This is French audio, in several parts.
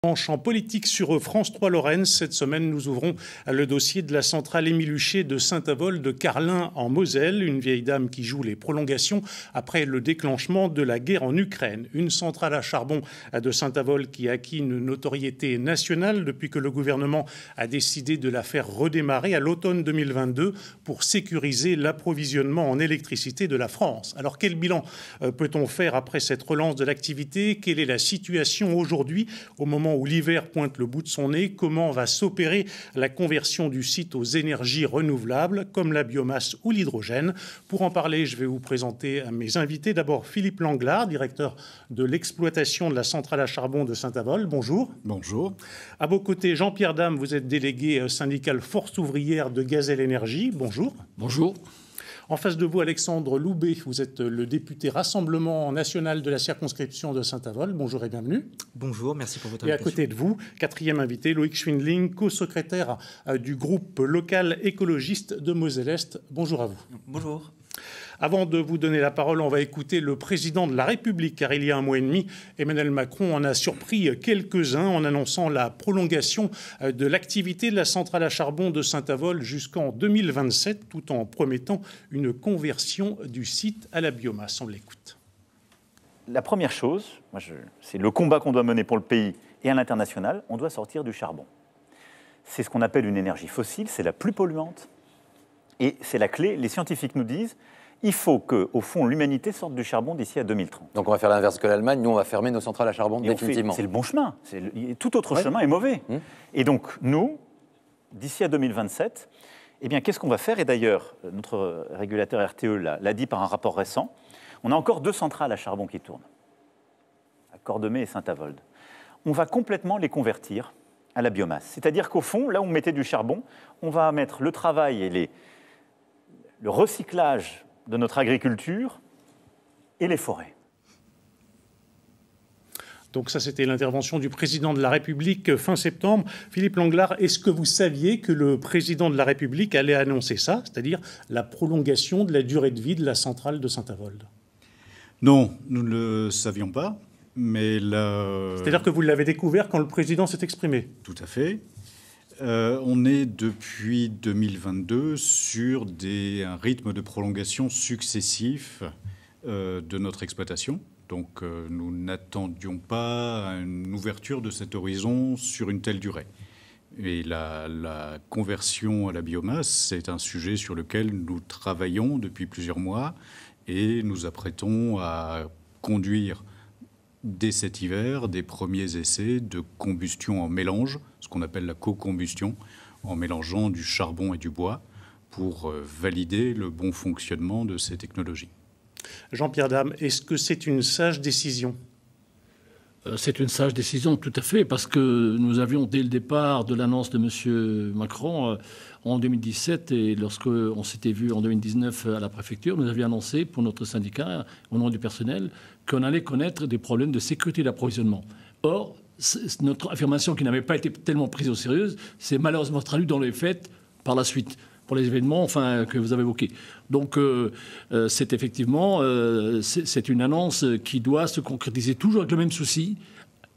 En politique sur France 3 Lorraine, cette semaine, nous ouvrons le dossier de la centrale Émile Huchet de Saint-Avold de Carlin en Moselle, une vieille dame qui joue les prolongations après le déclenchement de la guerre en Ukraine. Une centrale à charbon de Saint-Avold qui a acquis une notoriété nationale depuis que le gouvernement a décidé de la faire redémarrer à l'automne 2022 pour sécuriser l'approvisionnement en électricité de la France. Alors quel bilan peut-on faire après cette relance de l'activité? Quelle est la situation aujourd'hui au moment où l'hiver pointe le bout de son nez? Comment va s'opérer la conversion du site aux énergies renouvelables comme la biomasse ou l'hydrogène? Pour en parler, je vais vous présenter mes invités. D'abord Philippe Langlard, directeur de l'exploitation de la centrale à charbon de Saint-Avold. Bonjour. Bonjour. À vos côtés, Jean-Pierre Dame, vous êtes délégué syndical Force ouvrière de Gazelle Énergie. Bonjour. Bonjour. En face de vous, Alexandre Loubet, vous êtes le député Rassemblement national de la circonscription de Saint-Avold. Bonjour et bienvenue. Bonjour, merci pour votre invitation. Et à côté de vous, quatrième invité, Loïc Schwindling, co-secrétaire du groupe local écologiste de Moselle-Est. Bonjour à vous. Bonjour. Avant de vous donner la parole, on va écouter le président de la République, car il y a un mois et demi, Emmanuel Macron en a surpris quelques-uns en annonçant la prolongation de l'activité de la centrale à charbon de Saint-Avold jusqu'en 2027, tout en promettant une conversion du site à la biomasse. On l'écoute. La première chose, c'est le combat qu'on doit mener pour le pays et à l'international, on doit sortir du charbon. C'est ce qu'on appelle une énergie fossile, c'est la plus polluante et c'est la clé. Les scientifiques nous disent il faut qu'au fond, l'humanité sorte du charbon d'ici à 2030. Donc on va faire l'inverse que l'Allemagne, nous on va fermer nos centrales à charbon définitivement. C'est le bon chemin, tout autre chemin est mauvais. Et donc nous, d'ici à 2027, eh bien, qu'est-ce qu'on va faire? Et d'ailleurs, notre régulateur RTE l'a dit par un rapport récent, on a encore 2 centrales à charbon qui tournent, à Cordemais et Saint-Avold. On va complètement les convertir à la biomasse. C'est-à-dire qu'au fond, là où on mettait du charbon, on va mettre le travail et le recyclage de notre agriculture et les forêts. Donc ça, c'était l'intervention du président de la République fin septembre. Philippe Langlard, est-ce que vous saviez que le président de la République allait annoncer ça, c'est-à-dire la prolongation de la durée de vie de la centrale de Saint-Avold? Non, nous ne le savions pas, mais c'est-à-dire que vous l'avez découvert quand le président s'est exprimé? Tout à fait. On est depuis 2022 sur un rythme de prolongation successif de notre exploitation. Donc nous n'attendions pas une ouverture de cet horizon sur une telle durée. Et la conversion à la biomasse, c'est un sujet sur lequel nous travaillons depuis plusieurs mois et nous apprêtons à conduire dès cet hiver des premiers essais de combustion en mélange, ce qu'on appelle la co-combustion, en mélangeant du charbon et du bois pour valider le bon fonctionnement de ces technologies. Jean-Pierre Dame, est-ce que c'est une sage décision? C'est une sage décision, tout à fait, parce que nous avions, dès le départ de l'annonce de M. Macron en 2017, et lorsqu'on s'était vu en 2019 à la préfecture, nous avions annoncé pour notre syndicat, au nom du personnel, qu'on allait connaître des problèmes de sécurité d'approvisionnement. Or, notre affirmation qui n'avait pas été tellement prise au sérieux s'est malheureusement traduite dans les faits par la suite, pour les événements que vous avez évoqués. Donc, c'est effectivement c'est une annonce qui doit se concrétiser toujours avec le même souci.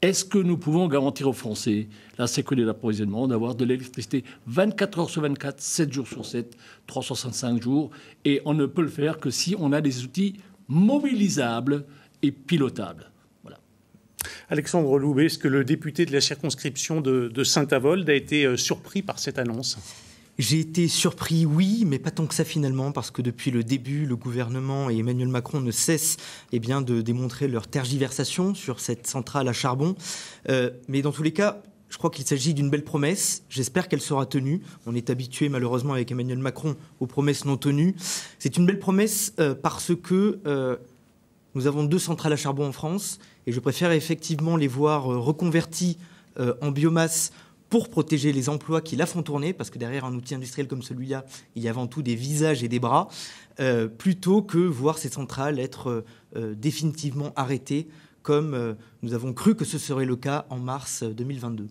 Est-ce que nous pouvons garantir aux Français la sécurité d'approvisionnement, d'avoir de l'électricité 24 heures sur 24, 7 jours sur 7, 365 jours? Et on ne peut le faire que si on a des outils mobilisables et pilotables. Voilà. Alexandre Loubet, est-ce que le député de la circonscription de Saint-Avold a été surpris par cette annonce? J'ai été surpris, oui, mais pas tant que ça finalement, parce que depuis le début, le gouvernement et Emmanuel Macron ne cessent de démontrer leur tergiversation sur cette centrale à charbon. Mais dans tous les cas, je crois qu'il s'agit d'une belle promesse. J'espère qu'elle sera tenue. On est habitué malheureusement avec Emmanuel Macron aux promesses non tenues. C'est une belle promesse parce que nous avons 2 centrales à charbon en France et je préfère effectivement les voir reconverties en biomasse pour protéger les emplois qui la font tourner, parce que derrière un outil industriel comme celui-là, il y a avant tout des visages et des bras, plutôt que voir ces centrales être définitivement arrêtées, comme nous avons cru que ce serait le cas en mars 2022.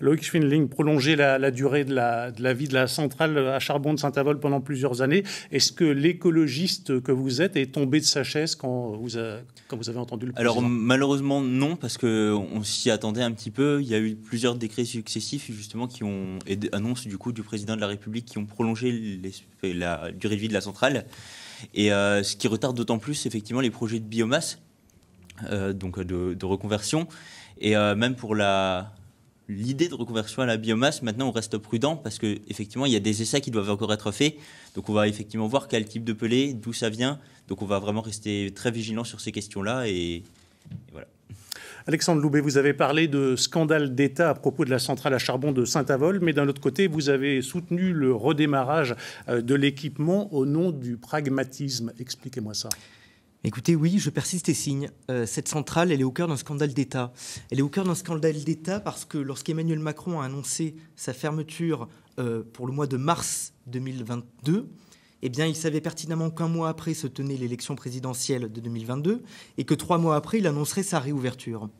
Loïc Schwindling, prolonger la durée de la vie de la centrale à charbon de Saint-Avold pendant plusieurs années. Est-ce que l'écologiste que vous êtes est tombé de sa chaise quand vous avez entendu le président? Alors malheureusement non, parce qu'on s'y attendait un petit peu. Il y a eu plusieurs décrets successifs justement qui ont annonce du coup du président de la République qui ont prolongé la durée de vie de la centrale. Et ce qui retarde d'autant plus effectivement les projets de biomasse, donc de reconversion. Et même pour l'idée de reconversion à la biomasse, maintenant on reste prudent parce qu'effectivement il y a des essais qui doivent encore être faits. Donc on va effectivement voir quel type de pellet, d'où ça vient. Donc on va vraiment rester très vigilant sur ces questions-là et voilà. Alexandre Loubet, vous avez parlé de scandale d'État à propos de la centrale à charbon de Saint-Avold, mais d'un autre côté, vous avez soutenu le redémarrage de l'équipement au nom du pragmatisme. Expliquez-moi ça. Écoutez, oui, je persiste et signe. Cette centrale, elle est au cœur d'un scandale d'État. Elle est au cœur d'un scandale d'État parce que lorsqu'Emmanuel Macron a annoncé sa fermeture pour le mois de mars 2022, eh bien, il savait pertinemment qu'un mois après se tenait l'élection présidentielle de 2022 et que 3 mois après, il annoncerait sa réouverture.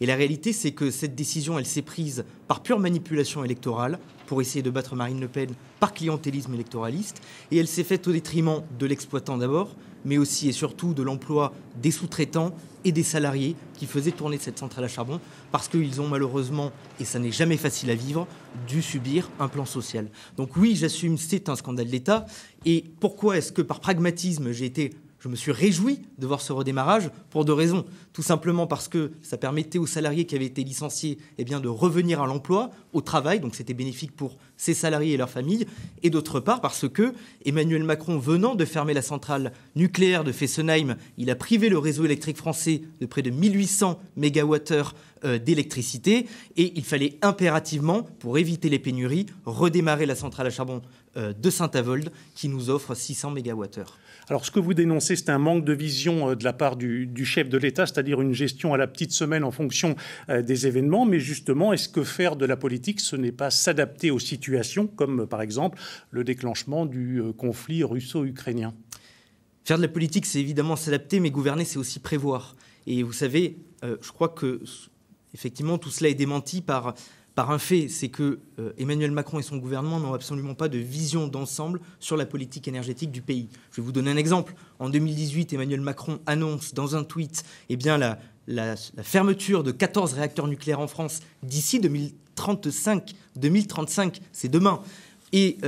Et la réalité, c'est que cette décision, elle s'est prise par pure manipulation électorale pour essayer de battre Marine Le Pen par clientélisme électoraliste. Et elle s'est faite au détriment de l'exploitant d'abord, mais aussi et surtout de l'emploi des sous-traitants et des salariés qui faisaient tourner cette centrale à charbon parce qu'ils ont malheureusement, et ça n'est jamais facile à vivre, dû subir un plan social. Donc oui, j'assume, c'est un scandale d'État. Et pourquoi est-ce que par pragmatisme, je me suis réjoui de voir ce redémarrage pour 2 raisons. Tout simplement parce que ça permettait aux salariés qui avaient été licenciés de revenir à l'emploi, au travail, donc c'était bénéfique pour ces salariés et leurs familles. Et d'autre part parce que Emmanuel Macron, venant de fermer la centrale nucléaire de Fessenheim, il a privé le réseau électrique français de près de 1800 MWh d'électricité. Et il fallait impérativement, pour éviter les pénuries, redémarrer la centrale à charbon de Saint-Avold qui nous offre 600 MWh. Alors, ce que vous dénoncez, c'est un manque de vision de la part du chef de l'État, c'est-à-dire une gestion à la petite semaine en fonction des événements. Mais justement, est-ce que faire de la politique, ce n'est pas s'adapter aux situations, comme par exemple le déclenchement du conflit russo-ukrainien? Faire de la politique, c'est évidemment s'adapter, mais gouverner, c'est aussi prévoir. Et vous savez, je crois que effectivement, tout cela est démenti par un fait, c'est que Emmanuel Macron et son gouvernement n'ont absolument pas de vision d'ensemble sur la politique énergétique du pays. Je vais vous donner un exemple. En 2018, Emmanuel Macron annonce dans un tweet la fermeture de 14 réacteurs nucléaires en France d'ici 2035. 2035, c'est demain. Et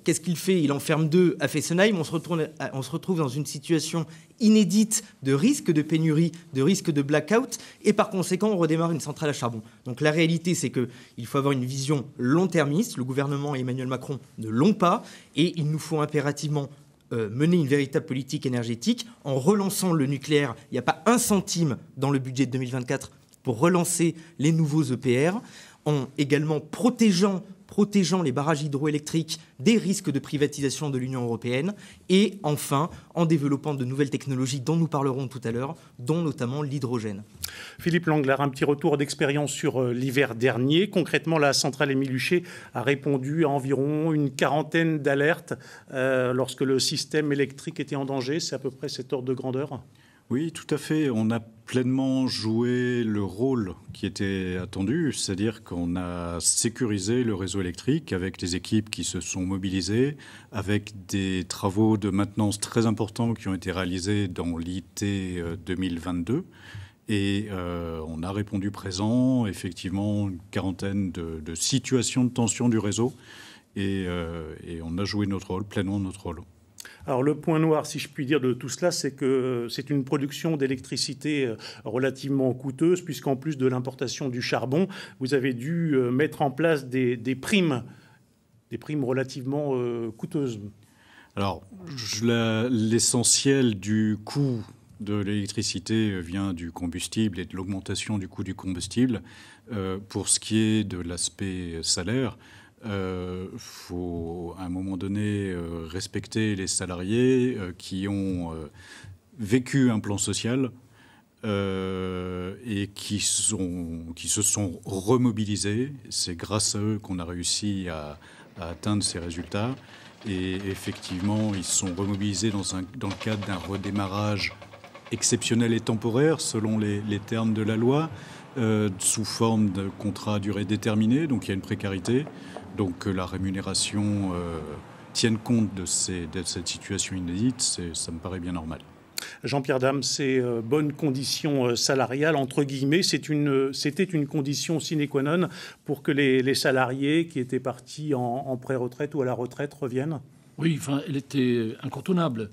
qu'est-ce qu'il fait? Il en ferme 2 à Fessenheim. On se retrouve dans une situation inédite de risque de pénurie, de risque de blackout. Et par conséquent, on redémarre une centrale à charbon. Donc la réalité, c'est qu'il faut avoir une vision long-termiste. Le gouvernement et Emmanuel Macron ne l'ont pas. Et il nous faut impérativement mener une véritable politique énergétique en relançant le nucléaire. Il n'y a pas 1 centime dans le budget de 2024 pour relancer les nouveaux EPR, en également protégeant les barrages hydroélectriques des risques de privatisation de l'Union européenne et enfin en développant de nouvelles technologies dont nous parlerons tout à l'heure, dont notamment l'hydrogène. Philippe Langlard, un petit retour d'expérience sur l'hiver dernier. Concrètement, la centrale Émile Huchet a répondu à environ une 40aine d'alertes lorsque le système électrique était en danger. C'est à peu près cet ordre de grandeur? Oui, tout à fait. On a pleinement joué le rôle qui était attendu, c'est-à-dire qu'on a sécurisé le réseau électrique avec des équipes qui se sont mobilisées, avec des travaux de maintenance très importants qui ont été réalisés dans l'IT 2022. Et on a répondu présent, effectivement, une 40aine de situations de tension du réseau. Et on a joué notre rôle, pleinement notre rôle. Alors le point noir, si je puis dire, de tout cela, c'est que c'est une production d'électricité relativement coûteuse, puisqu'en plus de l'importation du charbon, vous avez dû mettre en place des primes relativement coûteuses. Alors, l'essentiel du coût de l'électricité vient du combustible et de l'augmentation du coût du combustible. Pour ce qui est de l'aspect salaire, faut à un moment donné respecter les salariés qui ont vécu un plan social et qui se sont remobilisés. C'est grâce à eux qu'on a réussi à atteindre ces résultats. Et effectivement, ils se sont remobilisés dans le cadre d'un redémarrage exceptionnel et temporaire, selon les termes de la loi. sous forme de contrat à durée déterminée, donc il y a une précarité. Donc que la rémunération tienne compte de cette situation inédite, ça me paraît bien normal. Jean-Pierre Dame, ces bonnes conditions salariales, entre guillemets, c'était une condition sine qua non pour que les salariés qui étaient partis en pré-retraite ou à la retraite reviennent? Oui, enfin, elle était incontournable.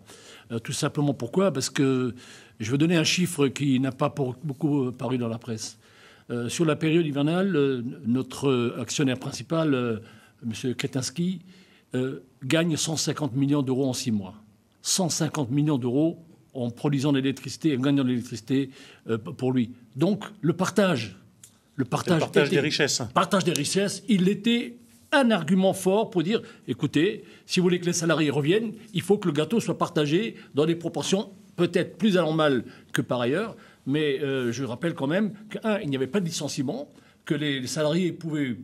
Tout simplement pourquoi? Parce que je veux donner un chiffre qui n'a pas beaucoup paru dans la presse. Sur la période hivernale, notre actionnaire principal, M. Kretinsky, gagne 150 millions d'euros en 6 mois. 150 millions d'euros en produisant de l'électricité et en gagnant de l'électricité pour lui. Donc, le partage des richesses. Partage des richesses, il était un argument fort pour dire, écoutez, si vous voulez que les salariés reviennent, il faut que le gâteau soit partagé dans des proportions peut-être plus anormales que par ailleurs. Mais je rappelle quand même qu'il n'y avait pas de licenciement, que les salariés pouvaient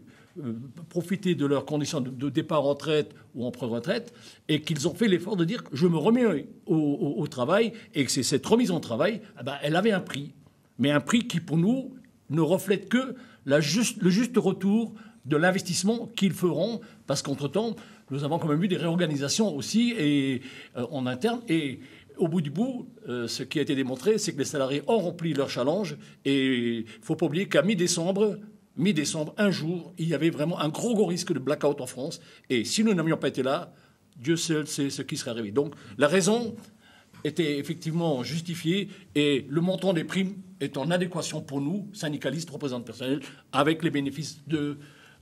profiter de leurs conditions de départ en retraite ou en pré-retraite, et qu'ils ont fait l'effort de dire « je me remets au travail », et que c'est cette remise en travail, elle avait un prix. Mais un prix qui, pour nous, ne reflète que le juste retour de l'investissement qu'ils feront, parce qu'entre-temps, nous avons quand même eu des réorganisations aussi en interne, et au bout du bout, ce qui a été démontré, c'est que les salariés ont rempli leur challenge. Et il ne faut pas oublier qu'à mi-décembre, un jour, il y avait vraiment un gros risque de blackout en France. Et si nous n'avions pas été là, Dieu seul sait ce qui serait arrivé. Donc la raison était effectivement justifiée et le montant des primes est en adéquation pour nous, syndicalistes, représentants personnels, avec les bénéfices de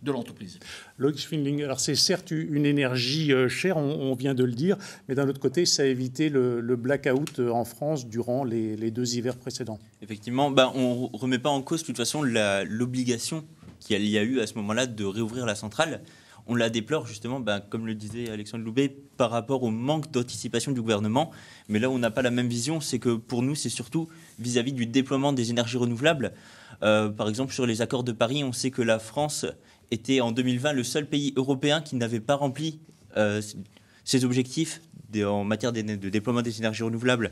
l'entreprise. Loïc Schwindling, alors c'est certes une énergie chère, on vient de le dire, mais d'un autre côté, ça a évité le blackout en France durant les 2 hivers précédents. Effectivement, on ne remet pas en cause de toute façon l'obligation qu'il y a eu à ce moment-là de réouvrir la centrale. On la déplore justement, comme le disait Alexandre Loubet, par rapport au manque d'anticipation du gouvernement. Mais là où on n'a pas la même vision, c'est que pour nous, c'est surtout vis-à-vis du déploiement des énergies renouvelables. Par exemple, sur les accords de Paris, on sait que la France était en 2020 le seul pays européen qui n'avait pas rempli ses objectifs en matière de déploiement des énergies renouvelables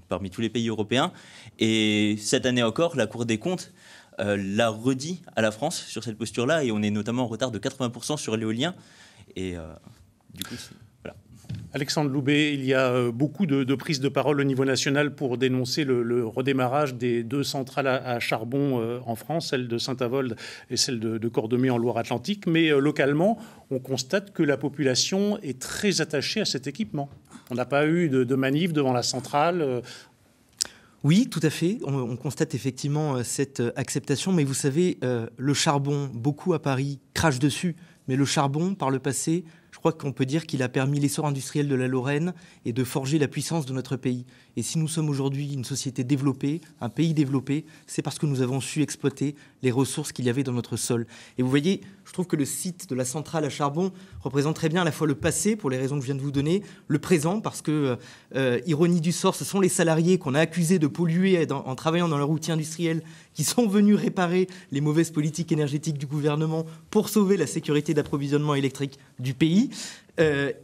parmi tous les pays européens. Et cette année encore, la Cour des comptes l'a redit à la France sur cette posture-là, et on est notamment en retard de 80% sur l'éolien. Et du coup, voilà. Alexandre Loubet, il y a beaucoup de prises de parole au niveau national pour dénoncer le redémarrage des 2 centrales à charbon en France, celle de Saint-Avold et celle de Cordemais en Loire-Atlantique. Mais localement, on constate que la population est très attachée à cet équipement. On n'a pas eu de manif devant la centrale. Oui, tout à fait. On constate effectivement cette acceptation. Mais vous savez, le charbon, beaucoup à Paris, crache dessus. Mais le charbon, par le passé, je crois qu'on peut dire qu'il a permis l'essor industriel de la Lorraine et de forger la puissance de notre pays. Et si nous sommes aujourd'hui une société développée, un pays développé, c'est parce que nous avons su exploiter les ressources qu'il y avait dans notre sol. Et vous voyez, je trouve que le site de la centrale à charbon représente très bien à la fois le passé, pour les raisons que je viens de vous donner, le présent, parce que, ironie du sort, ce sont les salariés qu'on a accusés de polluer en travaillant dans leur outil industriel qui sont venus réparer les mauvaises politiques énergétiques du gouvernement pour sauver la sécurité d'approvisionnement électrique du pays.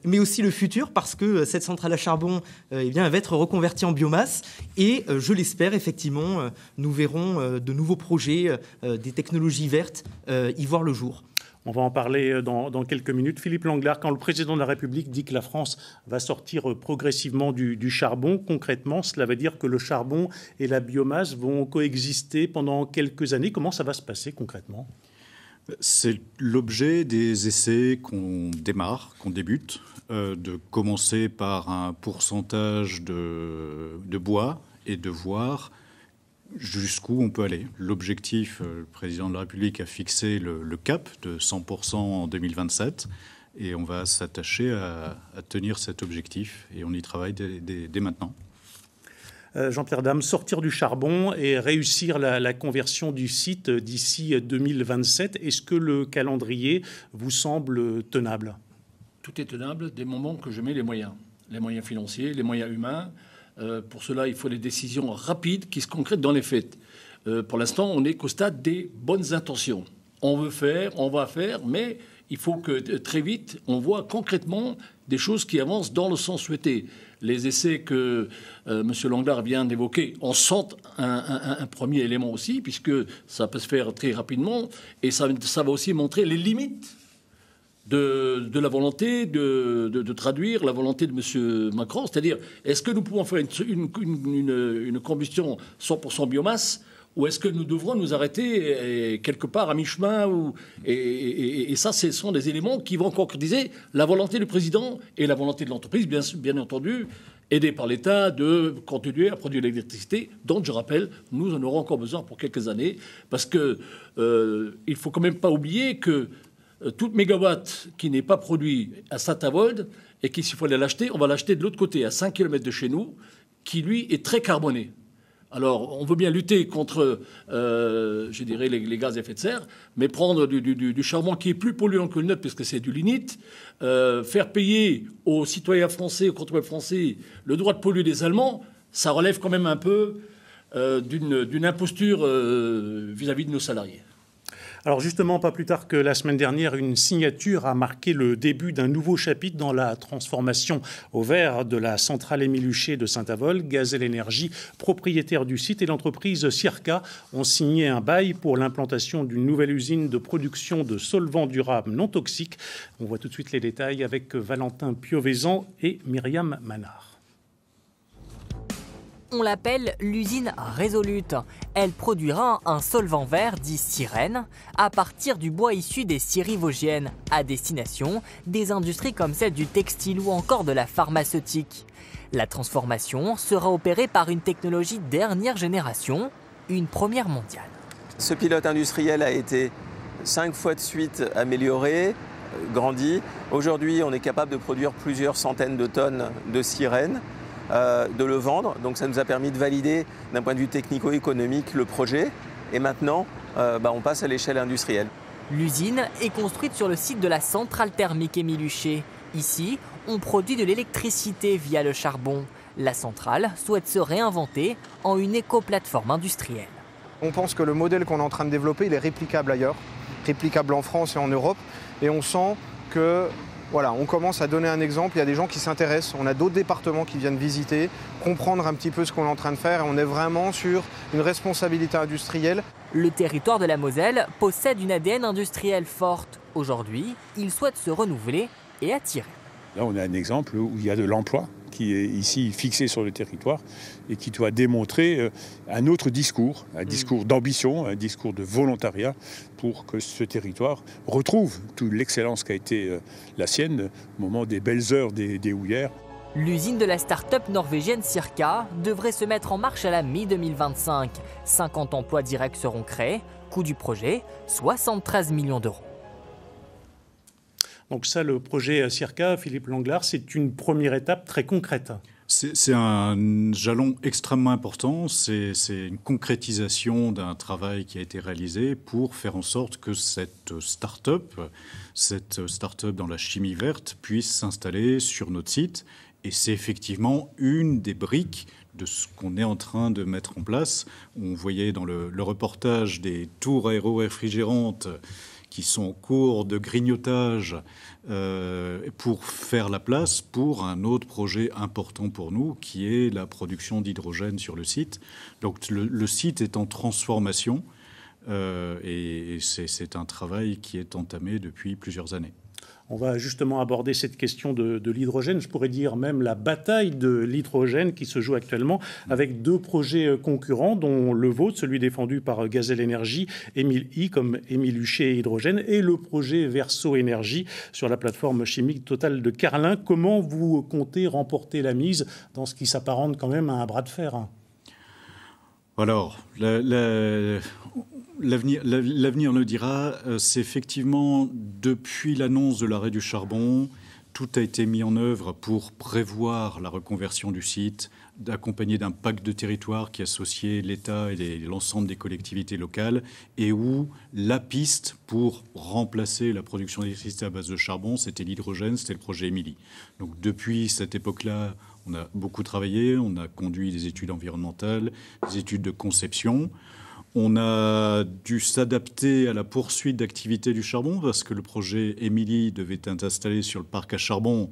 Mais aussi le futur, parce que cette centrale à charbon va être reconvertie en biomasse. Et je l'espère, effectivement, nous verrons de nouveaux projets, des technologies vertes y voir le jour. On va en parler dans quelques minutes. Philippe Langlard, quand le président de la République dit que la France va sortir progressivement du charbon, concrètement, cela veut dire que le charbon et la biomasse vont coexister pendant quelques années. Comment ça va se passer concrètement ? C'est l'objet des essais qu'on démarre, qu'on débute, de commencer par un pourcentage de bois et de voir jusqu'où on peut aller. L'objectif, le président de la République a fixé le cap de 100% en 2027 et on va s'attacher à tenir cet objectif et on y travaille dès maintenant. Jean-Pierre Dame, sortir du charbon et réussir la conversion du site d'ici 2027, est-ce que le calendrier vous semble tenable ? Tout est tenable dès le moment que je mets les moyens financiers, les moyens humains. Pour cela, il faut des décisions rapides qui se concrètent dans les faits. Pour l'instant, on n'est qu'au stade des bonnes intentions. On veut faire, on va faire, mais il faut que très vite, on voit concrètement des choses qui avancent dans le sens souhaité. les essais que M. Langlard vient d'évoquer en sont un premier élément aussi, puisque ça peut se faire très rapidement, et ça va aussi montrer les limites de la volonté de traduire la volonté de M. Macron. C'est-à-dire, est-ce que nous pouvons faire une combustion 100% biomasse, ou est-ce que nous devrons nous arrêter quelque part à mi-chemin et ça, ce sont des éléments qui vont concrétiser la volonté du président et la volonté de l'entreprise, bien entendu, aidée par l'État, de continuer à produire l'électricité, dont, je rappelle, nous en aurons encore besoin pour quelques années, parce que il faut quand même pas oublier que toute mégawatt qui n'est pas produit à Saint-Avold et qu'il faut aller l'acheter, on va l'acheter de l'autre côté, à 5 km de chez nous, qui, lui, est très carboné. Alors, on veut bien lutter contre, je dirais, les gaz à effet de serre, mais prendre du charbon qui est plus polluant que le nôtre, puisque c'est du lignite, faire payer aux citoyens français, aux contribuables français, le droit de polluer des Allemands, ça relève quand même un peu d'une imposture vis-à-vis de nos salariés. Alors justement, pas plus tard que la semaine dernière, une signature a marqué le début d'un nouveau chapitre dans la transformation au vert de la centrale Émile Huchet de Saint-Avold. Gazelle Énergie, propriétaire du site, et l'entreprise Circa ont signé un bail pour l'implantation d'une nouvelle usine de production de solvants durables non toxiques. On voit tout de suite les détails avec Valentin Piovesan et Myriam Manard. On l'appelle l'usine Resolute. Elle produira un solvant vert dit Styrène à partir du bois issu des scieries vosgiennes, à destination des industries comme celle du textile ou encore de la pharmaceutique. La transformation sera opérée par une technologie dernière génération, une première mondiale. Ce pilote industriel a été 5 fois de suite amélioré, grandi. Aujourd'hui, on est capable de produire plusieurs centaines de tonnes de Styrène. De le vendre. Donc ça nous a permis de valider d'un point de vue technico-économique le projet. Et maintenant, on passe à l'échelle industrielle. L'usine est construite sur le site de la centrale thermique Émile Huchet. Ici, on produit de l'électricité via le charbon. La centrale souhaite se réinventer en une éco-plateforme industrielle. On pense que le modèle qu'on est en train de développer, il est réplicable ailleurs, réplicable en France et en Europe. Et on sent que voilà, on commence à donner un exemple, il y a des gens qui s'intéressent, on a d'autres départements qui viennent visiter, comprendre un petit peu ce qu'on est en train de faire, et on est vraiment sur une responsabilité industrielle. Le territoire de la Moselle possède une ADN industrielle forte. Aujourd'hui, il souhaite se renouveler et attirer. Là, on a un exemple où il y a de l'emploi qui est ici fixé sur le territoire et qui doit démontrer un autre discours, un discours d'ambition, un discours de volontariat pour que ce territoire retrouve toute l'excellence qui a été la sienne au moment des belles heures des houillères. L'usine de la start-up norvégienne Circa devrait se mettre en marche à la mi-2025. 50 emplois directs seront créés. Coût du projet, 73 millions d'euros. Donc ça, le projet Circa, Philippe Langlard, c'est une première étape très concrète. C'est un jalon extrêmement important, c'est une concrétisation d'un travail qui a été réalisé pour faire en sorte que cette start-up dans la chimie verte puisse s'installer sur notre site. Et c'est effectivement une des briques de ce qu'on est en train de mettre en place. On voyait dans le reportage des tours aéro-réfrigérantes qui sont en cours de grignotage pour faire la place pour un autre projet important pour nous, qui est la production d'hydrogène sur le site. Donc le site est en transformation et c'est un travail qui est entamé depuis plusieurs années. On va justement aborder cette question de l'hydrogène, je pourrais dire même la bataille de l'hydrogène qui se joue actuellement avec deux projets concurrents, dont le vôtre, celui défendu par Gazelle Énergie, Émile I comme Émile Huchet Hydrogène, et le projet Verso Énergie sur la plateforme chimique Total de Carlin. Comment vous comptez remporter la mise dans ce qui s'apparente quand même à un bras de fer? Alors, l'avenir le dira. C'est effectivement, depuis l'annonce de l'arrêt du charbon, tout a été mis en œuvre pour prévoir la reconversion du site, accompagné d'un pacte de territoire qui associait l'État et l'ensemble des collectivités locales, et où la piste pour remplacer la production d'électricité à base de charbon, c'était l'hydrogène, c'était le projet Émilie. Donc depuis cette époque-là, on a beaucoup travaillé, on a conduit des études environnementales, des études de conception. On a dû s'adapter à la poursuite d'activité du charbon parce que le projet Émilie devait être installé sur le parc à charbon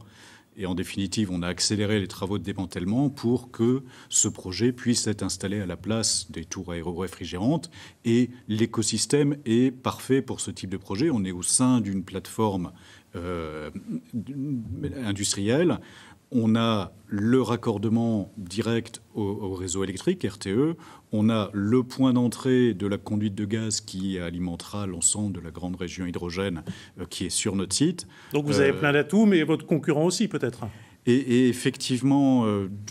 Et en définitive, on a accéléré les travaux de démantèlement pour que ce projet puisse être installé à la place des tours aéro-réfrigérantes. Et l'écosystème est parfait pour ce type de projet. On est au sein d'une plateforme industrielle. On a le raccordement direct au réseau électrique, RTE. On a le point d'entrée de la conduite de gaz qui alimentera l'ensemble de la grande région hydrogène qui est sur notre site. Donc vous avez plein d'atouts, mais votre concurrent aussi peut-être. Et effectivement,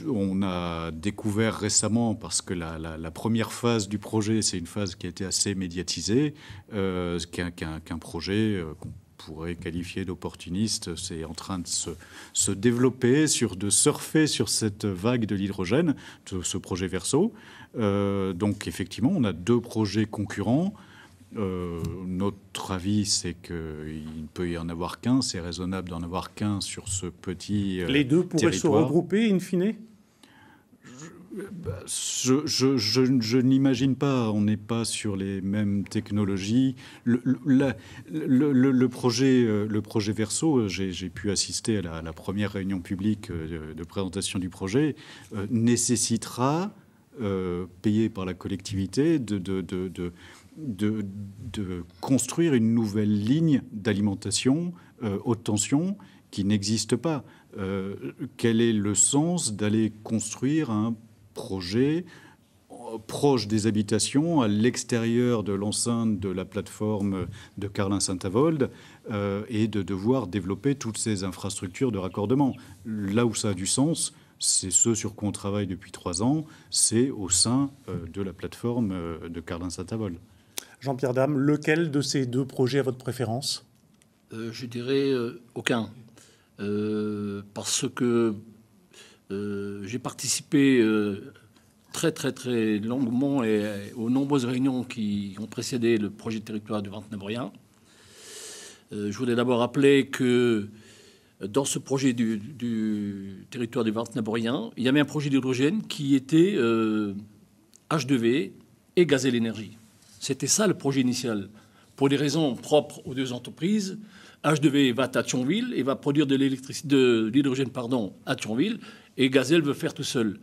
on a découvert récemment, parce que la première phase du projet, c'est une phase qui a été assez médiatisée, qu'un projet qu'on pourrait qualifier d'opportuniste, c'est en train de se développer, de surfer sur cette vague de l'hydrogène, de ce projet Verso. Donc effectivement, on a 2 projets concurrents. Notre avis, c'est qu'il ne peut y en avoir qu'un. C'est raisonnable d'en avoir qu'un sur ce petit Les 2 pourraient territoire. se regrouper, in fine. Je n'imagine pas, on n'est pas sur les mêmes technologies. Le projet Verso, j'ai pu assister à la première réunion publique de présentation du projet, nécessitera, payé par la collectivité, de construire une nouvelle ligne d'alimentation haute tension qui n'existe pas. Quel est le sens d'aller construire un projet proche des habitations, à l'extérieur de l'enceinte de la plateforme de Carlin-Saint-Avold, et de devoir développer toutes ces infrastructures de raccordement? Là où ça a du sens, c'est ce sur quoi on travaille depuis 3 ans, c'est au sein de la plateforme de Carlin-Saint-Avold. Jean-Pierre Dame, lequel de ces 2 projets a votre préférence? Je dirais aucun. Parce que j'ai participé très longuement et aux nombreuses réunions qui ont précédé le projet de territoire du Ventenay-Borien. Je voudrais d'abord rappeler que dans ce projet du territoire du Ventenay-Borien, il y avait un projet d'hydrogène qui était H2V et Gazelle Énergie. C'était ça le projet initial. Pour des raisons propres aux 2 entreprises, H2V va à Thionville et va produire de l'hydrogène à Thionville, et Gazelle veut faire tout seul.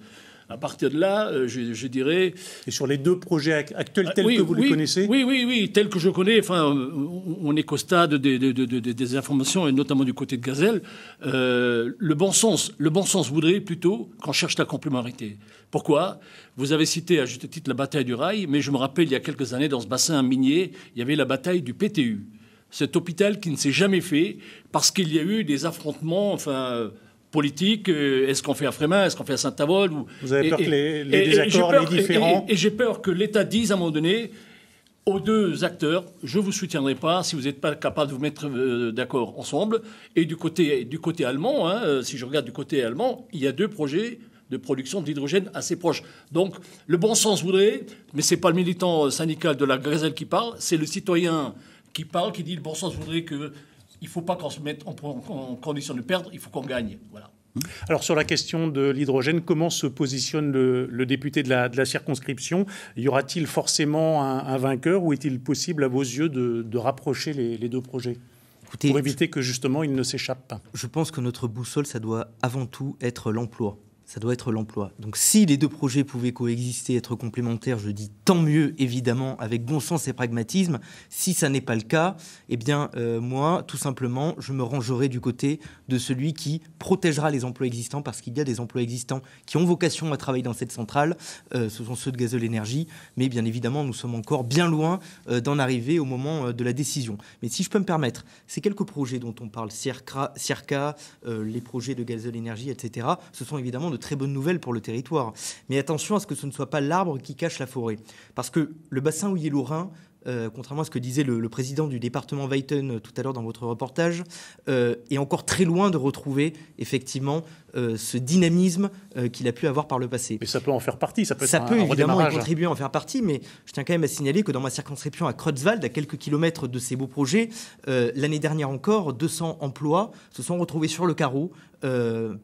À partir de là, je dirais... Et sur les 2 projets actuels tels que vous les connaissez? Oui, tels que je connais. Enfin, on est qu'au stade des informations, et notamment du côté de Gazelle. Le bon sens voudrait plutôt qu'on cherche la complémentarité. Pourquoi? Vous avez cité à juste titre la bataille du rail, mais je me rappelle, il y a quelques années, dans ce bassin minier, il y avait la bataille du PTU. Cet hôpital qui ne s'est jamais fait parce qu'il y a eu des affrontements, politique, est-ce qu'on fait à Frémin, est-ce qu'on fait à Saint-Avold Vous avez peur que les désaccords, les différends... Et j'ai peur que l'État dise à un moment donné aux 2 acteurs, je ne vous soutiendrai pas si vous n'êtes pas capable de vous mettre d'accord ensemble. Et du côté allemand, si je regarde du côté allemand, il y a 2 projets de production d'hydrogène assez proches. Donc le bon sens voudrait, mais ce n'est pas le militant syndical de la Gazelle qui parle, c'est le citoyen qui parle, qui dit le bon sens voudrait que... Il ne faut pas qu'on se mette en condition de perdre, il faut qu'on gagne. Voilà. Alors sur la question de l'hydrogène, comment se positionne le député de la circonscription? Y aura-t-il forcément un vainqueur, ou est-il possible à vos yeux de rapprocher les 2 projets? Écoutez, pour éviter que justement ils ne s'échappent pas? Je pense que notre boussole, ça doit avant tout être l'emploi. Ça doit être l'emploi. Donc si les 2 projets pouvaient coexister, être complémentaires, je dis tant mieux, évidemment, avec bon sens et pragmatisme. Si ça n'est pas le cas, eh bien, moi, tout simplement, je me rangerai du côté de celui qui protégera les emplois existants, parce qu'il y a des emplois existants qui ont vocation à travailler dans cette centrale. Ce sont ceux de Gazelle Énergie. Mais bien évidemment, nous sommes encore bien loin d'en arriver au moment de la décision. Mais si je peux me permettre, ces quelques projets dont on parle, Circa, les projets de Gazelle Énergie, etc., ce sont évidemment de très bonnes nouvelles pour le territoire. Mais attention à ce que ce ne soit pas l'arbre qui cache la forêt. Parce que le bassin houiller lorrain, contrairement à ce que disait le président du département Weiten tout à l'heure dans votre reportage, est encore très loin de retrouver effectivement ce dynamisme qu'il a pu avoir par le passé. Mais ça peut en faire partie, ça peut être un évidemment y redémarrage. contribuer à en faire partie, mais je tiens quand même à signaler que dans ma circonscription à Creutzwald, à quelques kilomètres de ces beaux projets, l'année dernière encore, 200 emplois se sont retrouvés sur le carreau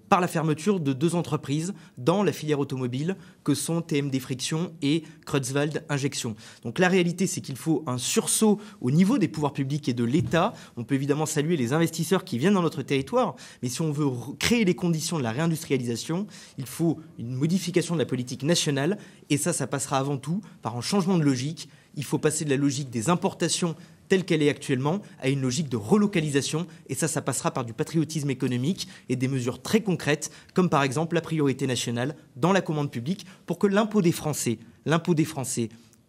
par la fermeture de 2 entreprises dans la filière automobile que sont TMD Friction et Creutzwald Injection. Donc la réalité, c'est qu'il faut un sursaut au niveau des pouvoirs publics et de l'État. On peut évidemment saluer les investisseurs qui viennent dans notre territoire, mais si on veut créer les conditions de la réindustrialisation, il faut une modification de la politique nationale, et ça passera avant tout par un changement de logique. Il faut passer de la logique des importations telle qu'elle est actuellement, à une logique de relocalisation. Et ça passera par du patriotisme économique et des mesures très concrètes, comme par exemple la priorité nationale dans la commande publique, pour que l'impôt des Français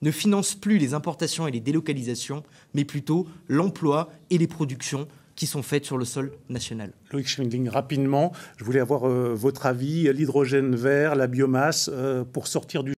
ne finance plus les importations et les délocalisations, mais plutôt l'emploi et les productions qui sont faites sur le sol national. Loïc Schwindling, rapidement, je voulais avoir votre avis, l'hydrogène vert, la biomasse, pour sortir du